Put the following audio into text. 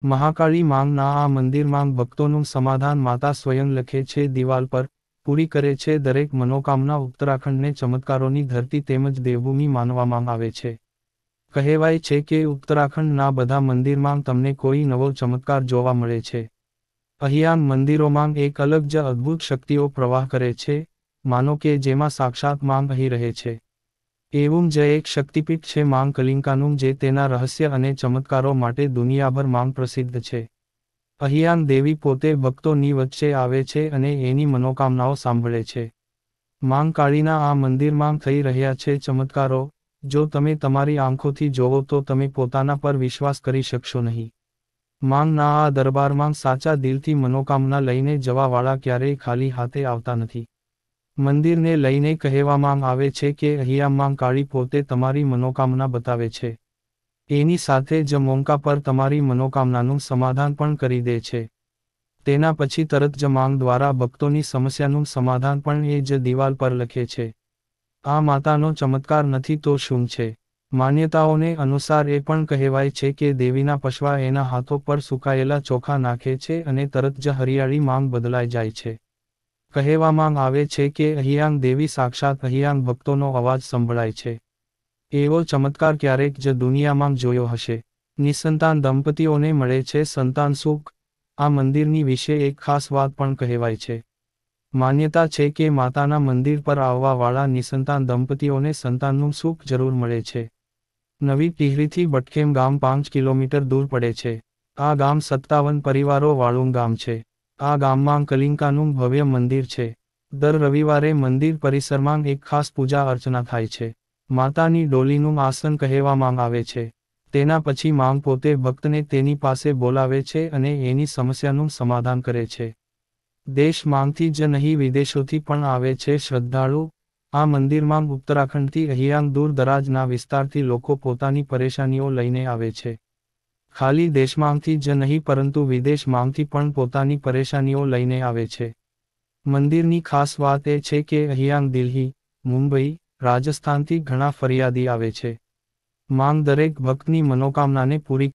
મહાકાળી માંગના આ મંદિરમાં ભક્તોનું સમાધાન માતા સ્વયં લખે છે દિવાલ પર, પૂરી કરે છે દરેક મનોકામના. ઉત્તરાખંડને ચમત્કારોની ધરતી તેમજ દેવભૂમિ માનવામાં આવે છે. કહેવાય છે કે ઉત્તરાખંડના બધા મંદિરમાં તમને કોઈ નવો ચમત્કાર જોવા મળે છે. અહીંયા મંદિરોમાં એક અલગ જ અદ્ભુત શક્તિઓ પ્રવાહ કરે છે, માનો કે જેમાં સાક્ષાત માંગ અહીં રહે છે. એવું જ એક શક્તિપીઠ છે માંગ કલિંકાનું, જે તેના રહસ્ય અને ચમત્કારો માટે દુનિયાભર માંગ પ્રસિદ્ધ છે. અહીંયા દેવી પોતે ભક્તોની વચ્ચે આવે છે અને એની મનોકામનાઓ સાંભળે છે. માંગ કાળીના આ મંદિરમાં થઈ રહ્યા છે ચમત્કારો. જો તમે તમારી આંખોથી જોવો તો તમે પોતાના પર વિશ્વાસ કરી શકશો નહીં. માંગના આ દરબારમાં સાચા દિલથી મનોકામના લઈને જવાવાળા ક્યારેય ખાલી હાથે આવતા નથી. મંદિરને લઈને કહેવામાં આવે છે કે અહીંયા માંગ કાળી પોતે તમારી મનોકામના બતાવે છે. એની સાથે જ મોંકા પર તમારી મનોકામનાનું સમાધાન પણ કરી દે છે. તેના પછી તરત જ માંગ દ્વારા ભક્તોની સમસ્યાનું સમાધાન પણ એ જ દિવાલ પર લખે છે. આ માતાનો ચમત્કાર નથી તો શું છે? માન્યતાઓને અનુસાર એ પણ કહેવાય છે કે દેવીના પશ્વા એના હાથો પર સુકાયેલા ચોખા નાખે છે અને તરત જ હરિયાળી માંગ બદલાઈ જાય છે. કહેવામાં આવે છે કે અહીંયા દેવી સાક્ષાત અહીંયા ભક્તોનો અવાજ સંભળાય છે. એવો ચમત્કાર ક્યારેક જ દુનિયામાં જોયો હશે. નિસંતાન દંપતીઓને મળે છે સંતાન સુખ. આ મંદિરની વિશે એક ખાસ વાત પણ કહેવાય છે. માન્યતા છે કે માતાના મંદિર પર આવવાવાળા નિસંતાન દંપતીઓને સંતાનનું સુખ જરૂર મળે છે. નવી ટિહરીથી બટખેમ ગામ 5 કિલોમીટર દૂર પડે છે. આ ગામ 57 પરિવારો વાળું ગામ છે. આ ગામમાં કલિંકાનું ભવ્ય મંદિર છે. દર રવિવારે મંદિર પરિસરમાં એક ખાસ પૂજા અર્ચના થાય છે. માતાની ડોલીનું આસન કહેવામાં આવે છે. તેના પછી માંગ પોતે ભક્તને તેની પાસે બોલાવે છે અને એની સમસ્યાનું સમાધાન કરે છે. દેશ માંગથી જ નહીં વિદેશોથી પણ આવે છે શ્રદ્ધાળુ. આ મંદિરમાં ઉત્તરાખંડથી અહીંયા દૂર દરાજના વિસ્તારથી લોકો પોતાની પરેશાનીઓ લઈને આવે છે. ખાલી દેશમાંથી જ નહીં પરંતુ વિદેશમાંથી પણ પોતાની પરેશાનીઓ લઈને આવે છે. મંદિરની ખાસ વાત એ છે કે અહીંયા દિલ્હી, મુંબઈ, રાજસ્થાનથી ઘણા ફરિયાદી આવે છે. માંગ દરેક ભક્તની મનોકામનાને પૂરી